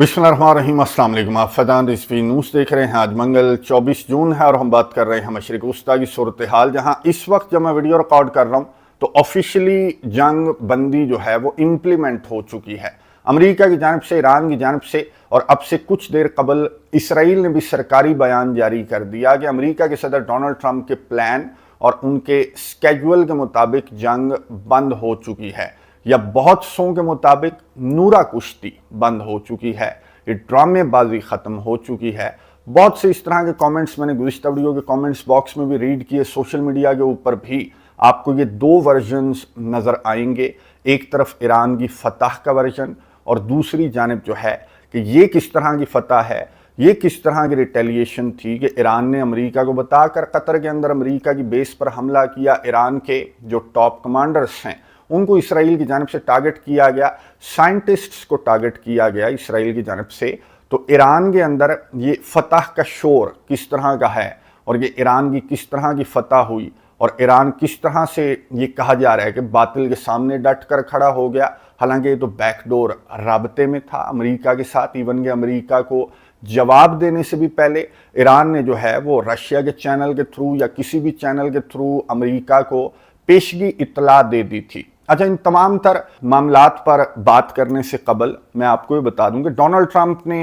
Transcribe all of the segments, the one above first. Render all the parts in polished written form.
बिस्मिल्लाहिर्रहमानिर्रहीम, अस्सलाम वालेकुम। आप फैज़ान रिज़वी न्यूज़ देख रहे हैं। आज मंगल 24 जून है और हम बात कर रहे हैं मशरिक़ वस्ता की सूरत हाल, जहाँ इस वक्त जब मैं वीडियो रिकॉर्ड कर रहा हूँ तो ऑफिशियली जंग बंदी जो है वो इम्प्लीमेंट हो चुकी है अमेरिका की जानिब से, ईरान की जानिब से। और अब से कुछ देर कबल इसराइल ने भी सरकारी बयान जारी कर दिया कि अमेरिका के सदर डोनाल्ड ट्रंप के प्लान और उनके स्केड्यूल के मुताबिक जंग बंद हो चुकी है, या बहुत सौ के मुताबिक नूरा कुश्ती बंद हो चुकी है, ये ड्रामेबाजी ख़त्म हो चुकी है। बहुत से इस तरह के कमेंट्स मैंने गुज़िश्ता वीडियो के कमेंट्स बॉक्स में भी रीड किए, सोशल मीडिया के ऊपर भी आपको ये दो वर्जन्स नज़र आएंगे। एक तरफ ईरान की फतह का वर्जन और दूसरी जानिब जो है कि ये किस तरह की फतह है, ये किस तरह की रिटेलिएशन थी कि ईरान ने अमेरिका को बताकर कतर के अंदर अमेरिका की बेस पर हमला किया। ईरान के जो टॉप कमांडर्स हैं उनको इसराइल की जानिब से टारगेट किया गया, साइंटिस्ट्स को टारगेट किया गया इसराइल की जानिब से। तो ईरान के अंदर ये फतह का शोर किस तरह का है और ये ईरान की किस तरह की फतह हुई और ईरान किस तरह से ये कहा जा रहा है कि बातिल के सामने डट कर खड़ा हो गया। हालांकि ये तो बैकडोर राबते में था अमेरिका के साथ। इवन के अमेरिका को जवाब देने से भी पहले ईरान ने जो है वो रशिया के चैनल के थ्रू या किसी भी चैनल के थ्रू अमेरिका को पेशगी इत्तला दे दी थी। अच्छा, इन तमाम तर मामलात पर बात करने से कबल मैं आपको ये बता दूं कि डोनाल्ड ट्रंप ने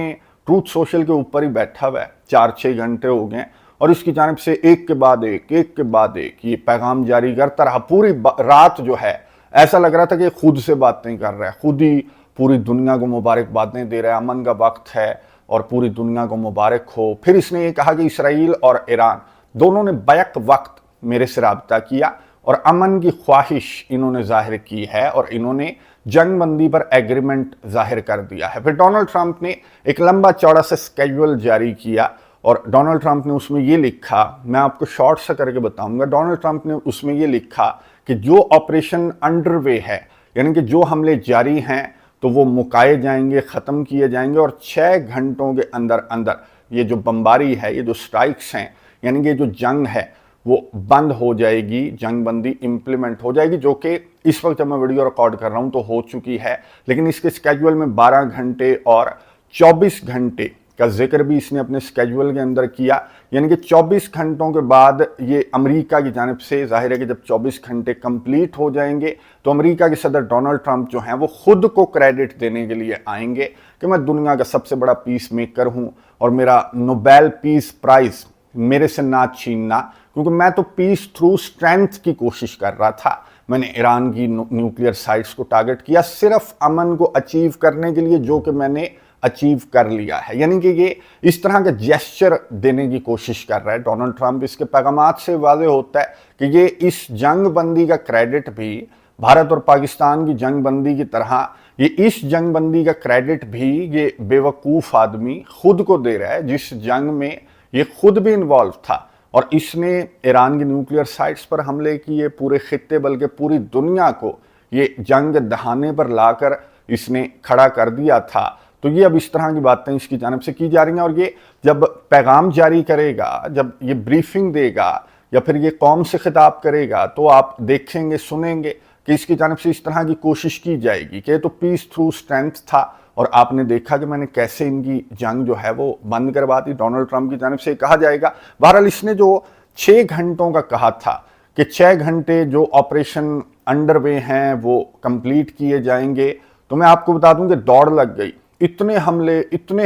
ट्रूथ सोशल के ऊपर ही बैठा हुआ है, 4-6 घंटे हो गए और इसकी जानिब से एक के बाद एक ये पैगाम जारी करता रहा। पूरी रात जो है ऐसा लग रहा था कि खुद से बातें कर रहा है, खुद ही पूरी दुनिया को मुबारकबादें दे रहा है, अमन का वक्त है और पूरी दुनिया को मुबारक हो। फिर इसने ये कहा कि इसराइल और ईरान दोनों ने बैक वक्त मेरे से राब्ता किया और अमन की ख्वाहिश इन्होंने जाहिर की है और इन्होंने जंग बंदी पर एग्रीमेंट जाहिर कर दिया है। फिर डोनाल्ड ट्रंप ने एक लंबा चौड़ा सा स्केड्यूल जारी किया और डोनाल्ड ट्रंप ने उसमें ये लिखा, मैं आपको शॉर्ट सा करके बताऊंगा। डोनाल्ड ट्रंप ने उसमें ये लिखा कि जो ऑपरेशन अंडरवे है, यानी कि जो हमले जारी हैं तो वो मुकाए जाएंगे, ख़त्म किए जाएंगे और 6 घंटों के अंदर अंदर ये जो बमबारी है, ये जो स्ट्राइक्स हैं, यानी कि जो जंग है वो बंद हो जाएगी, जंग बंदी इम्प्लीमेंट हो जाएगी, जो कि इस वक्त जब मैं वीडियो रिकॉर्ड कर रहा हूं तो हो चुकी है। लेकिन इसके स्केड्यूल में 12 घंटे और 24 घंटे का जिक्र भी इसने अपने स्केड्यूल के अंदर किया। यानी कि 24 घंटों के बाद ये अमेरिका की जानिब से जाहिर है कि जब 24 घंटे कंप्लीट हो जाएंगे तो अमेरिका के सदर डोनाल्ड ट्रंप जो हैं वो खुद को क्रेडिट देने के लिए आएंगे कि मैं दुनिया का सबसे बड़ा पीस मेकर हूं और मेरा नोबेल पीस प्राइज मेरे से ना छीनना, क्योंकि मैं तो पीस थ्रू स्ट्रेंथ की कोशिश कर रहा था। मैंने ईरान की न्यूक्लियर साइट्स को टारगेट किया सिर्फ अमन को अचीव करने के लिए, जो कि मैंने अचीव कर लिया है। यानी कि ये इस तरह का जेस्चर देने की कोशिश कर रहा है डोनाल्ड ट्रंप। इसके पैगामात से वाज़ेह होता है कि ये इस जंग बंदी का क्रेडिट भी भारत और पाकिस्तान की जंग बंदी की तरह, ये इस जंग बंदी का क्रेडिट भी ये बेवकूफ़ आदमी खुद को दे रहा है, जिस जंग में ये खुद भी इन्वॉल्व था और इसने ईरान की न्यूक्लियर साइट्स पर हमले किए, पूरे खित्ते बल्कि पूरी दुनिया को ये जंग दहाने पर लाकर इसने खड़ा कर दिया था। तो ये अब इस तरह की बातें इसकी जानिब से की जा रही हैं और ये जब पैगाम जारी करेगा, जब ये ब्रीफिंग देगा या फिर ये कौम से खिताब करेगा तो आप देखेंगे, सुनेंगे कि इसकी जानिब से इस तरह की कोशिश की जाएगी कि तो पीस थ्रू स्ट्रेंथ था। और आपने देखा कि मैंने कैसे इनकी जंग जो है वो बंद करवा दी डोनाल्ड ट्रंप की जानिब से कहा जाएगा। बहरहाल इसने जो 6 घंटों का कहा था कि 6 घंटे जो ऑपरेशन अंडरवे हैं वो कंप्लीट किए जाएंगे, तो मैं आपको बता दूं कि दौड़ लग गई। इतने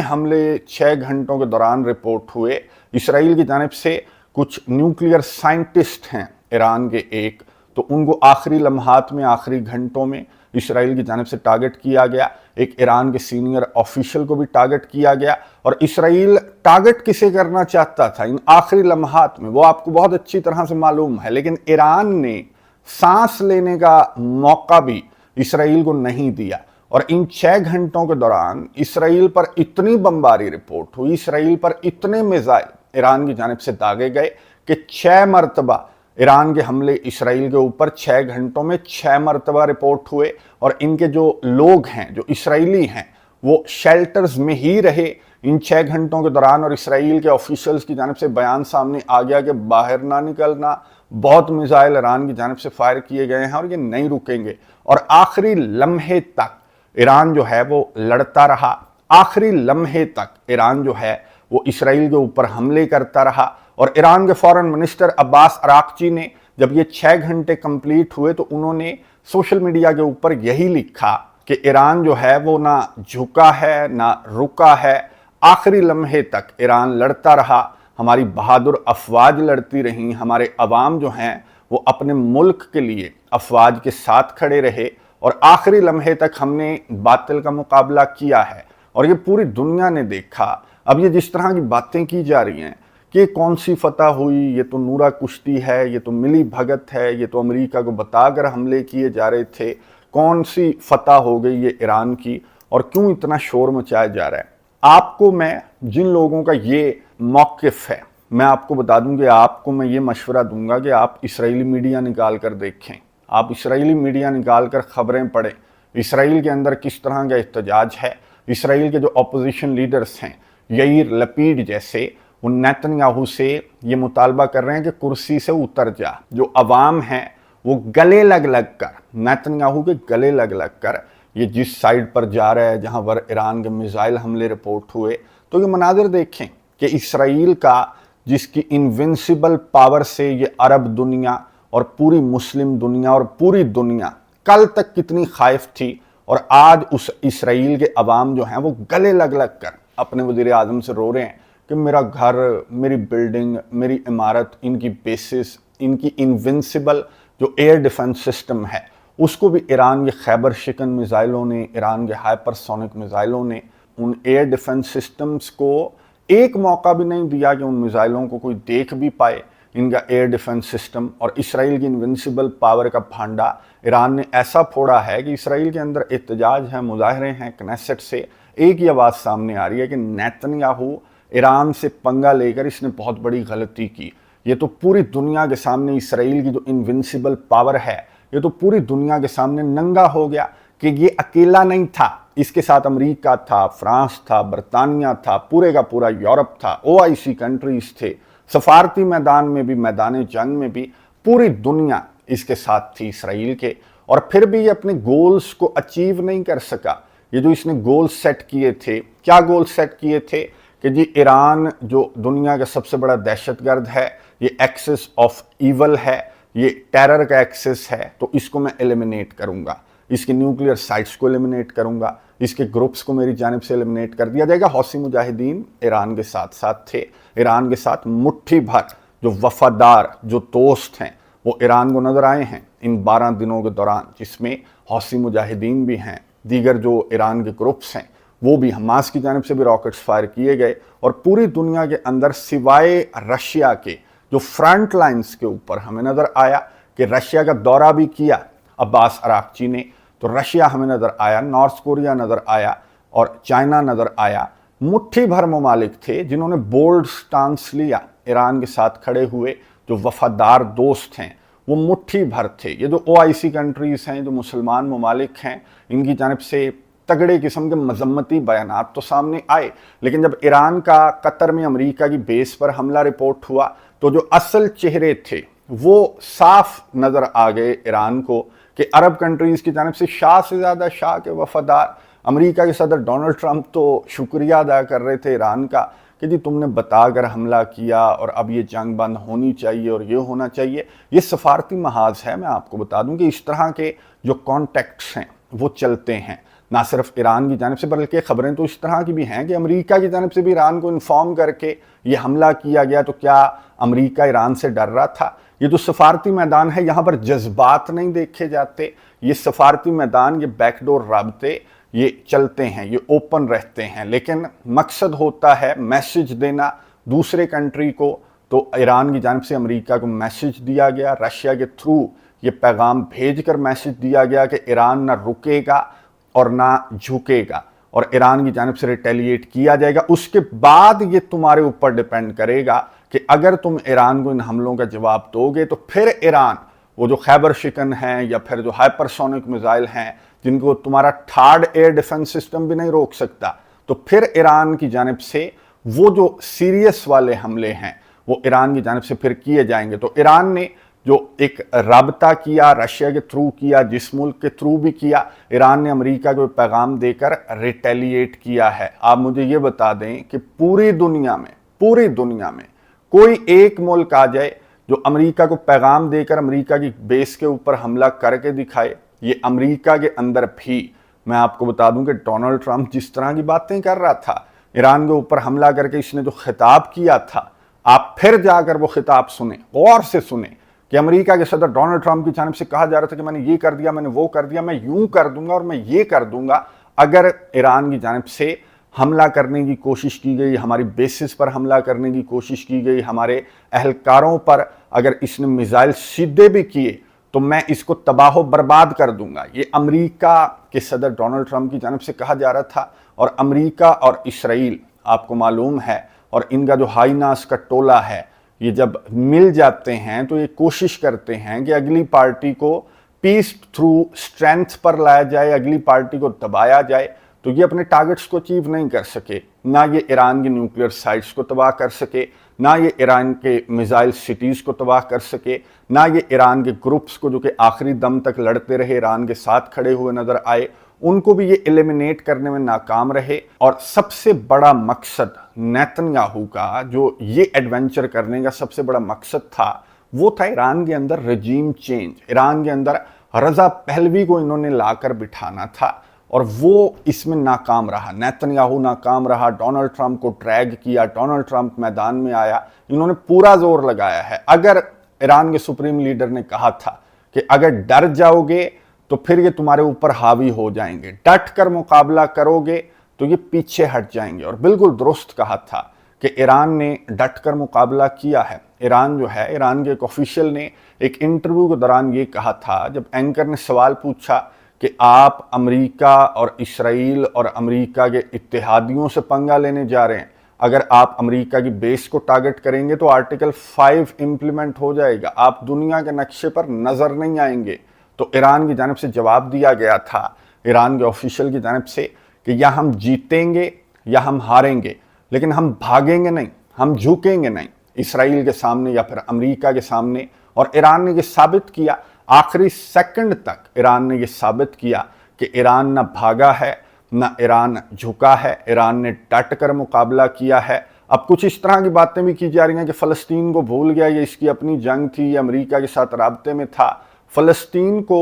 हमले 6 घंटों के दौरान रिपोर्ट हुए। इसराइल की जानिब से कुछ न्यूक्लियर साइंटिस्ट हैं ईरान के एक, तो उनको आखिरी लम्हात में, आखिरी घंटों में इसराइल की जानिब से टारगेट किया गया। एक ईरान के सीनियर ऑफिशियल को भी टारगेट किया गया। और इसराइल टारगेट किसे करना चाहता था इन आखिरी लम्हात में, वो आपको बहुत अच्छी तरह से मालूम है। लेकिन ईरान ने सांस लेने का मौका भी इसराइल को नहीं दिया और इन 6 घंटों के दौरान इसराइल पर इतनी बमबारी रिपोर्ट हुई, इसराइल पर इतने मिसाइल ईरान की जानिब से दागे गए कि 6 मरतबा ईरान के हमले इसराइल के ऊपर 6 घंटों में 6 मरतबा रिपोर्ट हुए। और इनके जो लोग हैं, जो इसराइली हैं, वो शेल्टर्स में ही रहे इन 6 घंटों के दौरान। और इसराइल के ऑफिशियल्स की जानिब से बयान सामने आ गया कि बाहर ना निकलना, बहुत मिसाइल ईरान की जानिब से फायर किए गए हैं और ये नहीं रुकेंगे। और आखिरी लम्हे तक ईरान जो है वो लड़ता रहा, आखिरी लम्हे तक ईरान जो है वो इसराइल के ऊपर हमले करता रहा। और ईरान के फॉरेन मिनिस्टर अब्बास अराक्ची ने जब ये 6 घंटे कंप्लीट हुए तो उन्होंने सोशल मीडिया के ऊपर यही लिखा कि ईरान जो है वो ना झुका है ना रुका है, आखिरी लम्हे तक ईरान लड़ता रहा, हमारी बहादुर अफवाज लड़ती रहीं, हमारे अवाम जो हैं वो अपने मुल्क के लिए अफवाज के साथ खड़े रहे और आखिरी लम्हे तक हमने बातिल का मुकाबला किया है। और ये पूरी दुनिया ने देखा। अब ये जिस तरह की बातें की जा रही हैं कि कौन सी फतह हुई, ये तो नूरा कुश्ती है, ये तो मिली भगत है, ये तो अमेरिका को बताकर हमले किए जा रहे थे, कौन सी फतह हो गई ये ईरान की, और क्यों इतना शोर मचाया जा रहा है। आपको मैं जिन लोगों का ये मौक़िफ़ है, मैं आपको बता दूं कि आपको मैं ये मशवरा दूंगा कि आप इसराइली मीडिया निकाल कर देखें, आप इसराइली मीडिया निकाल कर ख़बरें पढ़ें, इसराइल के अंदर किस तरह का एहतजाज है। इसराइल के जो अपोजिशन लीडर्स हैं, याइर लपीड जैसे, वो नेतन्याहू से ये मुतालबा कर रहे हैं कि कुर्सी से उतर जा। जो अवाम हैं वो गले लग लग कर, नेतन्याहू के गले लग लग कर ये जिस साइड पर जा रहा है जहाँ पर ईरान के मिसाइल हमले रिपोर्ट हुए, तो ये मनाजिर देखें कि इसराइल का जिसकी इनविंसिबल पावर से ये अरब दुनिया और पूरी मुस्लिम दुनिया और पूरी दुनिया कल तक कितनी खाइफ थी, और आज उस इसराइल के अवाम जो हैं वो गले लग लग कर अपने वज़ीर आज़म से रो रहे हैं कि मेरा घर, मेरी बिल्डिंग, मेरी इमारत, इनकी बेसिस, इनकी इनविंसिबल जो एयर डिफेंस सिस्टम है उसको भी ईरान के खैबर शिकन मिसाइलों ने, ईरान के हाइपरसोनिक मिसाइलों ने उन एयर डिफेंस सिस्टम्स को एक मौका भी नहीं दिया कि उन मिसाइलों को कोई देख भी पाए, इनका एयर डिफेंस सिस्टम। और इसराइल की इनविंसिबल पावर का भांडा ईरान ने ऐसा फोड़ा है कि इसराइल के अंदर एहतजाज हैं, मुजाहरे हैं, कनेसेट से एक ही आवाज़ सामने आ रही है कि नेतन्याहू ईरान से पंगा लेकर इसने बहुत बड़ी गलती की। ये तो पूरी दुनिया के सामने इसराइल की जो इनविंसिबल पावर है, ये तो पूरी दुनिया के सामने नंगा हो गया कि ये अकेला नहीं था, इसके साथ अमेरिका था, फ्रांस था, बरतानिया था, पूरे का पूरा यूरोप था, OIC कंट्रीज थे, सफारती मैदान में भी, मैदान जंग में भी पूरी दुनिया इसके साथ थी इसराइल के। और फिर भी ये अपने गोल्स को अचीव नहीं कर सका। ये जो इसने गोल सेट किए थे, क्या गोल सेट किए थे कि जी ईरान जो दुनिया का सबसे बड़ा दहशतगर्द है, ये एक्सेस ऑफ ईवल है, ये टेरर का एक्सेस है, तो इसको मैं एलिमिनेट करूंगा, इसके न्यूक्लियर साइट्स को एलिमिनेट करूंगा, इसके ग्रुप्स को मेरी जानिब से एलिमिनेट कर दिया जाएगा। हौसी मुजाहिदीन ईरान के साथ साथ थे, ईरान के साथ मुट्ठी भर जो वफादार, जो दोस्त हैं वो ईरान को नज़र आए हैं इन 12 दिनों के दौरान, जिसमें हौसी मुजाहिदीन भी हैं, दीगर जो ईरान के ग्रुप्स हैं वो भी, हमास की जानिब से भी रॉकेट्स फायर किए गए। और पूरी दुनिया के अंदर सिवाय रशिया के जो फ्रंट लाइन्स के ऊपर हमें नज़र आया कि रशिया का दौरा भी किया अब्बास अराक्ची ने, तो रशिया हमें नज़र आया, नॉर्थ कोरिया नज़र आया और चाइना नज़र आया। मुट्ठी भर ममालिक थे जिन्होंने बोल्ड स्टांस लिया, ईरान के साथ खड़े हुए, जो वफादार दोस्त हैं वो मुट्ठी भर थे। ये जो OIC कंट्रीज़ हैं, जो मुसलमान ममालिक हैं, इनकी जानिब से तगड़े किस्म के मजम्मती बयानात तो सामने आए, लेकिन जब ईरान का कतर में अमेरिका की बेस पर हमला रिपोर्ट हुआ तो जो असल चेहरे थे वो साफ नज़र आ गए ईरान को कि अरब कंट्रीज़ की जानिब से शाह से ज़्यादा शाह के वफादार। अमेरिका के सदर डोनाल्ड ट्रंप तो शुक्रिया अदा कर रहे थे ईरान का कि जी तुमने बताकर हमला किया और अब ये जंग बंद होनी चाहिए और ये होना चाहिए। ये सफारती महाज है। मैं आपको बता दूं कि इस तरह के जो कॉन्टेक्ट्स हैं वो चलते हैं, ना सिर्फ ईरान की जानिब से, बल्कि ख़बरें तो इस तरह की भी हैं कि अमेरिका की जानिब से भी ईरान को इन्फॉर्म करके ये हमला किया गया। तो क्या अमेरिका ईरान से डर रहा था? ये जो सफारती मैदान है यहाँ पर जज्बात नहीं देखे जाते। ये सफारती मैदान, ये बैकडोर राबते ये चलते हैं, ये ओपन रहते हैं, लेकिन मकसद होता है मैसेज देना दूसरे कंट्री को। तो ईरान की जानिब से अमेरिका को मैसेज दिया गया, रशिया के थ्रू ये पैगाम भेज कर मैसेज दिया गया कि ईरान ना रुकेगा और ना झुकेगा और ईरान की जानिब से रिटेलिएट किया जाएगा। उसके बाद ये तुम्हारे ऊपर डिपेंड करेगा कि अगर तुम ईरान को इन हमलों का जवाब दोगे तो फिर ईरान वो जो खैबर शिकन हैं या फिर जो हाइपरसोनिक मिसाइल हैं जिनको तुम्हारा थर्ड एयर डिफेंस सिस्टम भी नहीं रोक सकता, तो फिर ईरान की जानिब से वो जो सीरियस वाले हमले हैं वो ईरान की जानिब से फिर किए जाएंगे। तो ईरान ने जो एक राबता किया रशिया के थ्रू किया, जिस मुल्क के थ्रू भी किया, ईरान ने अमेरिका को पैगाम देकर रिटेलिएट किया है। आप मुझे ये बता दें कि पूरी दुनिया में कोई एक मुल्क आ जाए जो अमेरिका को पैगाम देकर अमेरिका की बेस के ऊपर हमला करके दिखाए। ये अमेरिका के अंदर भी मैं आपको बता दूं कि डोनाल्ड ट्रंप जिस तरह की बातें कर रहा था, ईरान के ऊपर हमला करके इसने जो खिताब किया था, आप फिर जाकर वो खिताब सुने, गौर से सुने कि अमेरिका के सदर डोनाल्ड ट्रंप की जानिब से कहा जा रहा था कि मैंने ये कर दिया, मैंने वो कर दिया, मैं यूं कर दूंगा और मैं ये कर दूंगा। अगर ईरान की जानिब से हमला करने की कोशिश की गई, हमारी बेसिस पर हमला करने की कोशिश की गई, हमारे अहलकारों पर अगर इसने मिसाइल सीधे भी किए तो मैं इसको तबाह बर्बाद कर दूंगा। ये अमेरिका के सदर डोनाल्ड ट्रंप की जानिब से कहा जा रहा था। और अमेरिका और इसराइल आपको मालूम है, और इनका जो हाई नास का टोला है, ये जब मिल जाते हैं तो ये कोशिश करते हैं कि अगली पार्टी को पीस थ्रू स्ट्रेंथ पर लाया जाए, अगली पार्टी को दबाया जाए। तो ये अपने टारगेट्स को अचीव नहीं कर सके, ना ये ईरान की न्यूक्लियर साइट्स को तबाह कर सके, ना ये ईरान के मिसाइल सिटीज़ को तबाह कर सके, ना ये ईरान के ग्रुप्स को जो कि आखिरी दम तक लड़ते रहे, ईरान के साथ खड़े हुए नजर आए, उनको भी ये एलिमिनेट करने में नाकाम रहे। और सबसे बड़ा मकसद नेतन्याहू का, जो ये एडवेंचर करने का सबसे बड़ा मकसद था, वो था ईरान के अंदर रजीम चेंज। ईरान के अंदर रजा पहलवी को इन्होंने लाकर बिठाना था और वो इसमें नाकाम रहा। नेतन्याहू नाकाम रहा, डोनाल्ड ट्रंप को ड्रैग किया, डोनाल्ड ट्रंप मैदान में आया, इन्होंने पूरा जोर लगाया है। अगर ईरान के सुप्रीम लीडर ने कहा था कि अगर डर जाओगे तो फिर ये तुम्हारे ऊपर हावी हो जाएंगे, डट कर मुकाबला करोगे तो ये पीछे हट जाएंगे, और बिल्कुल दुरुस्त कहा था कि ईरान ने डट कर मुकाबला किया है। ईरान जो है, ईरान के एक ऑफिशियल ने एक इंटरव्यू के दौरान ये कहा था, जब एंकर ने सवाल पूछा कि आप अमेरिका और इसराइल और अमेरिका के इत्तेहादियों से पंगा लेने जा रहे हैं, अगर आप अमेरिका की बेस को टारगेट करेंगे तो आर्टिकल 5 इंप्लीमेंट हो जाएगा, आप दुनिया के नक्शे पर नजर नहीं आएंगे। तो ईरान की जानिब से जवाब दिया गया था, ईरान के ऑफिशियल की जानिब से, कि या हम जीतेंगे या हम हारेंगे, लेकिन हम भागेंगे नहीं, हम झुकेंगे नहीं इसराइल के सामने या फिर अमेरिका के सामने। और ईरान ने ये साबित किया, आखिरी सेकंड तक ईरान ने ये साबित किया कि ईरान ना भागा है, ना ईरान झुका है, ईरान ने डट कर मुकाबला किया है। अब कुछ इस तरह की बातें भी की जा रही हैं कि फ़लस्तीन को भूल गया, ये इसकी अपनी जंग थी, ये अमेरिका के साथ राब्ते में था। फ़लस्तीन को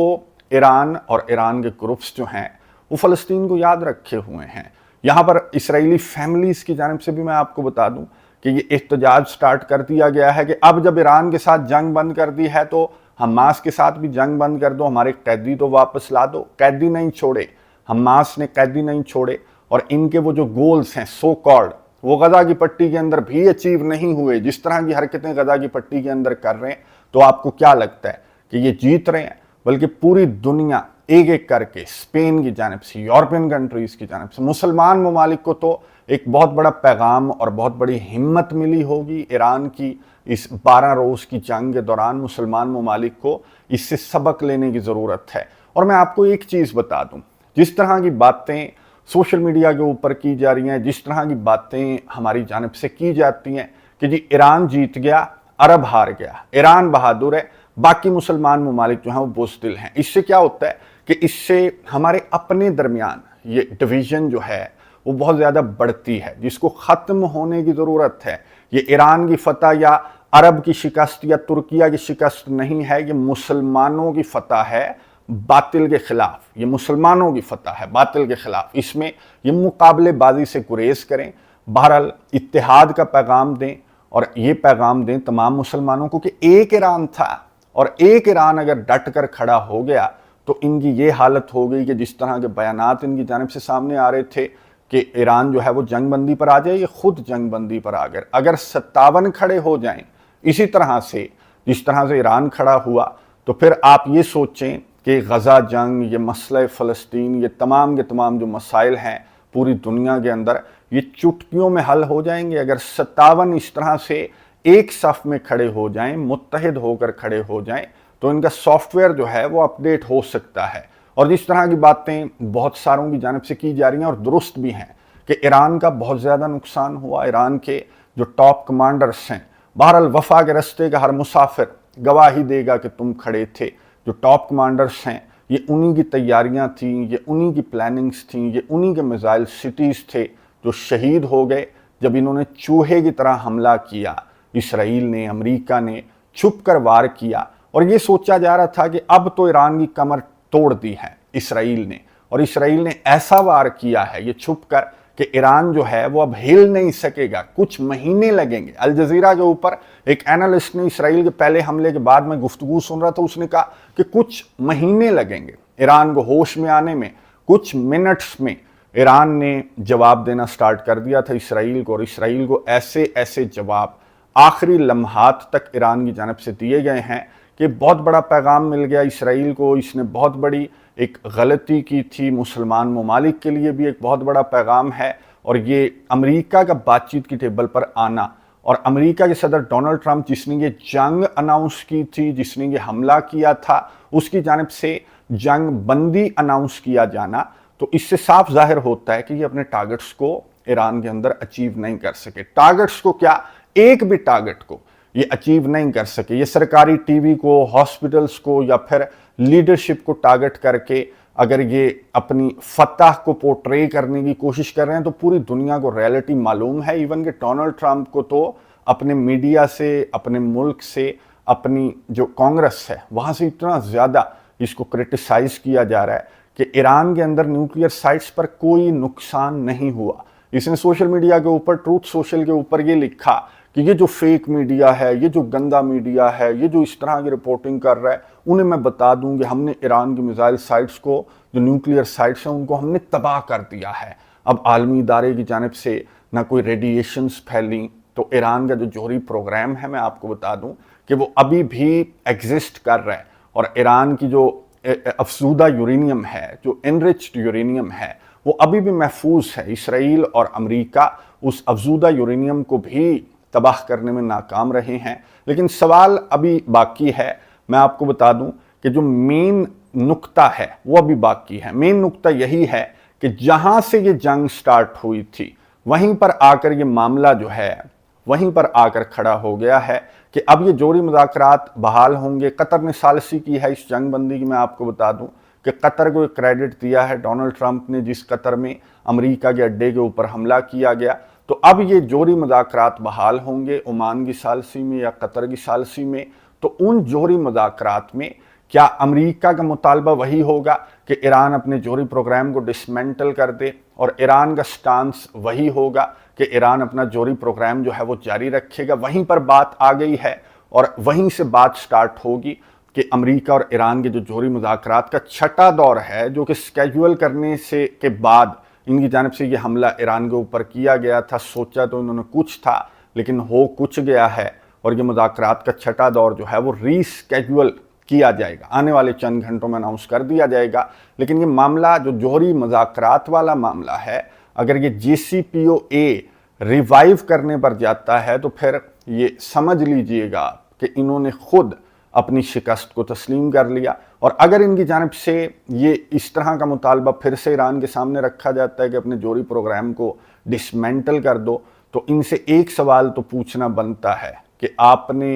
ईरान और ईरान के ग्रुप्स जो हैं वो फ़लस्तीन को याद रखे हुए हैं। यहाँ पर इसराइली फैमिलीज़ की जानिब से भी मैं आपको बता दूँ कि ये एहतजाज स्टार्ट कर दिया गया है कि अब जब ईरान के साथ जंग बंद कर दी है तो हमास के साथ भी जंग बंद कर दो, हमारे कैदी तो वापस ला दो। कैदी नहीं छोड़े, हमास ने कैदी नहीं छोड़े, और इनके वो जो गोल्स हैं सो कॉल्ड, वो गजा की पट्टी के अंदर भी अचीव नहीं हुए। जिस तरह की हरकतें गजा की पट्टी के अंदर कर रहे हैं, तो आपको क्या लगता है कि ये जीत रहे हैं? बल्कि पूरी दुनिया एक एक करके, स्पेन की जानिब से, यूरोपियन कंट्रीज़ की जानिब से, मुसलमान ममालिक को तो एक बहुत बड़ा पैगाम और बहुत बड़ी हिम्मत मिली होगी ईरान की इस 12 रोज़ की जंग के दौरान। मुसलमान ममालिक को इससे सबक लेने की ज़रूरत है। और मैं आपको एक चीज़ बता दूं, जिस तरह की बातें सोशल मीडिया के ऊपर की जा रही हैं, जिस तरह की बातें हमारी जानिब से की जाती हैं कि जी ईरान जीत गया, अरब हार गया, ईरान बहादुर है, बाकी मुसलमान ममालिक जो हैं वो बुज़दिल हैं, इससे क्या होता है कि इससे हमारे अपने दरमियान ये डिवीज़न जो है वो बहुत ज़्यादा बढ़ती है, जिसको ख़त्म होने की ज़रूरत है। ये ईरान की फतह या अरब की शिकस्त या तुर्किया की शिकस्त नहीं है, ये मुसलमानों की फतह है बातिल के ख़िलाफ़, ये मुसलमानों की फतह है बातिल के ख़िलाफ़। इसमें ये मुकाबलेबाजी से गुरेज करें, बहरहाल इत्तेहाद का पैगाम दें, और ये पैगाम दें तमाम मुसलमानों को कि एक ईरान था, और एक ईरान अगर डट कर खड़ा हो गया तो इनकी ये हालत हो गई कि जिस तरह के बयानात इनकी जानिब से सामने आ रहे थे कि ईरान जो है वो जंग बंदी पर आ जाए, ये खुद जंग बंदी पर आ गए। अगर 57 खड़े हो जाएं इसी तरह से जिस तरह से ईरान खड़ा हुआ, तो फिर आप ये सोचें कि गज़ा जंग, ये मसला फ़लस्तीन, ये तमाम के तमाम जो मसाइल हैं पूरी दुनिया के अंदर, ये चुटकियों में हल हो जाएंगे अगर 57 इस तरह से एक सफ़ में खड़े हो जाएं, मुत्तहिद होकर खड़े हो जाएं, तो इनका सॉफ्टवेयर जो है वो अपडेट हो सकता है। और जिस तरह की बातें बहुत सारों की जानिब से की जा रही हैं और दुरुस्त भी हैं कि ईरान का बहुत ज़्यादा नुकसान हुआ, ईरान के जो टॉप कमांडर्स हैं, बहरहाल वफा के रस्ते का हर मुसाफिर गवाही देगा कि तुम खड़े थे। जो टॉप कमांडर्स हैं, ये उन्हीं की तैयारियां थीं, ये उन्हीं की प्लानिंग्स थीं, ये उन्हीं के मिसाइल सिटीज़ थे जो शहीद हो गए जब इन्होंने चूहे की तरह हमला किया। इसराइल ने, अमेरिका ने छुप कर वार किया और ये सोचा जा रहा था कि अब तो ईरान की कमर तोड़ दी है इसराइल ने, और इसराइल ने ऐसा वार किया है ये छुप कर कि ईरान जो है वो अब हिल नहीं सकेगा, कुछ महीने लगेंगे। अल जजीरा के ऊपर एक एनालिस्ट ने इसराइल के पहले हमले के बाद में गुफ्तगू सुन रहा था, उसने कहा कि कुछ महीने लगेंगे ईरान को होश में आने में। कुछ मिनट्स में ईरान ने जवाब देना स्टार्ट कर दिया था इसराइल को, और इसराइल को ऐसे ऐसे जवाब आखिरी लम्हात तक ईरान की जानब से दिए गए हैं कि बहुत बड़ा पैगाम मिल गया इसराइल को। इसने बहुत बड़ी एक गलती की थी, मुसलमान ममालिक के लिए भी एक बहुत बड़ा पैगाम है। और ये अमेरिका का बातचीत की टेबल पर आना और अमेरिका के सदर डोनाल्ड ट्रंप जिसने ये जंग अनाउंस की थी, जिसने ये हमला किया था, उसकी जानिब से जंग बंदी अनाउंस किया जाना, तो इससे साफ जाहिर होता है कि ये अपने टारगेट्स को ईरान के अंदर अचीव नहीं कर सके। टारगेट्स को क्या, एक भी टारगेट को ये अचीव नहीं कर सके। ये सरकारी टीवी को, हॉस्पिटल्स को या फिर लीडरशिप को टारगेट करके अगर ये अपनी फतह को पोर्ट्रे करने की कोशिश कर रहे हैं तो पूरी दुनिया को रियलिटी मालूम है। इवन कि डोनाल्ड ट्रंप को तो अपने मीडिया से, अपने मुल्क से, अपनी जो कांग्रेस है वहाँ से इतना ज़्यादा इसको क्रिटिसाइज किया जा रहा है कि ईरान के अंदर न्यूक्लियर साइट्स पर कोई नुकसान नहीं हुआ। इसने सोशल मीडिया के ऊपर, ट्रूथ सोशल के ऊपर ये लिखा कि ये जो फेक मीडिया है, ये जो गंदा मीडिया है, ये जो इस तरह की रिपोर्टिंग कर रहा है, उन्हें मैं बता दूं कि हमने ईरान की मिसाइल साइट्स को, जो न्यूक्लियर साइट्स हैं, उनको हमने तबाह कर दिया है। अब आलमी इदारे की जानिब से ना कोई रेडिएशंस फैली, तो ईरान का जो जौहरी प्रोग्राम है मैं आपको बता दूं कि वो अभी भी एग्जिस्ट कर रहा है। और ईरान की जो अफसूदा यूरेनियम है, जो एनरिच्ड यूरेनियम है, वो अभी भी महफूज है। इसराइल और अमेरिका उस अफसूदा यूरेनियम को भी तबाह करने में नाकाम रहे हैं। लेकिन सवाल अभी बाकी है। मैं आपको बता दूं कि जो मेन नुक्ता है वो अभी बाकी है। मेन नुक्ता यही है कि जहां से ये जंग स्टार्ट हुई थी वहीं पर आकर ये मामला जो है वहीं पर आकर खड़ा हो गया है कि अब ये जोरी मुज़ाकरात बहाल होंगे। कतर ने सालसी की है इस जंग बंदी की। मैं आपको बता दूं कि कतर को एक क्रेडिट दिया है डोनाल्ड ट्रंप ने, जिस कतर में अमेरिका के अड्डे के ऊपर हमला किया गया। तो अब ये जोहरी मुज़ाकरात बहाल होंगे ओमान की सालसी में या कतर की सालसी में। तो उन जोहरी मुज़ाकरात में क्या अमेरिका का मुतालबा वही होगा कि ईरान अपने जोहरी प्रोग्राम को डिसमेंटल कर दे, और ईरान का स्टांस वही होगा कि ईरान अपना जोहरी प्रोग्राम जो है वो जारी रखेगा। वहीं पर बात आ गई है और वहीं से बात स्टार्ट होगी कि अमेरिका और ईरान के जो जोहरी मुज़ाकरात का छठा दौर है, जो कि स्केड्यूल करने से के बाद इनकी जानिब से ये हमला ईरान के ऊपर किया गया था। सोचा तो इन्होंने कुछ था लेकिन हो कुछ गया है, और ये मुज़ाकरात का छठा दौर जो है वो रीस्केड्यूल किया जाएगा, आने वाले चंद घंटों में अनाउंस कर दिया जाएगा। लेकिन ये मामला जो जोहरी मुज़ाकरात वाला मामला है, अगर ये JCPOA रिवाइव करने पर जाता है तो फिर ये समझ लीजिएगा कि इन्होंने खुद अपनी शिकस्त को तस्लीम कर लिया। और अगर इनकी जानिब से ये इस तरह का मुतालबा फिर से ईरान के सामने रखा जाता है कि अपने जोहरी प्रोग्राम को डिसमेंटल कर दो, तो इनसे एक सवाल तो पूछना बनता है कि आपने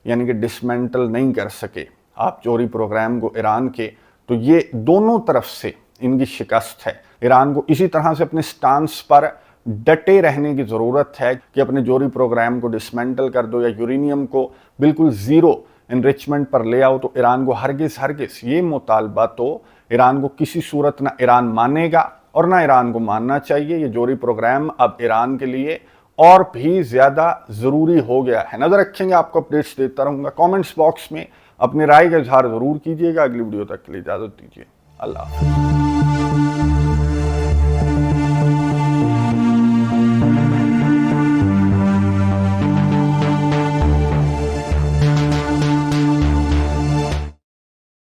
यानी कि डिसमेंटल नहीं कर सके आप जोहरी प्रोग्राम को ईरान के, तो ये दोनों तरफ से इनकी शिकस्त है। ईरान को इसी तरह से अपने स्टांस पर डटे रहने की ज़रूरत है कि अपने जोहरी प्रोग्राम को डिसमेंटल कर दो या यूरेनियम को बिल्कुल ज़ीरो एनरिचमेंट पर ले आओ। तो ईरान को हरगिज़ ये मुतालबा तो ईरान को किसी सूरत ना ईरान मानेगा और ना ईरान को मानना चाहिए। ये जोहरी प्रोग्राम अब ईरान के लिए और भी ज़्यादा ज़रूरी हो गया है। नज़र रखेंगे, आपको अपडेट्स देता रहूँगा। कमेंट्स बॉक्स में अपनी राय का इजहार ज़रूर कीजिएगा। अगली वीडियो तक के लिए इजाज़त दीजिए। अल्लाह हाफ़िज़।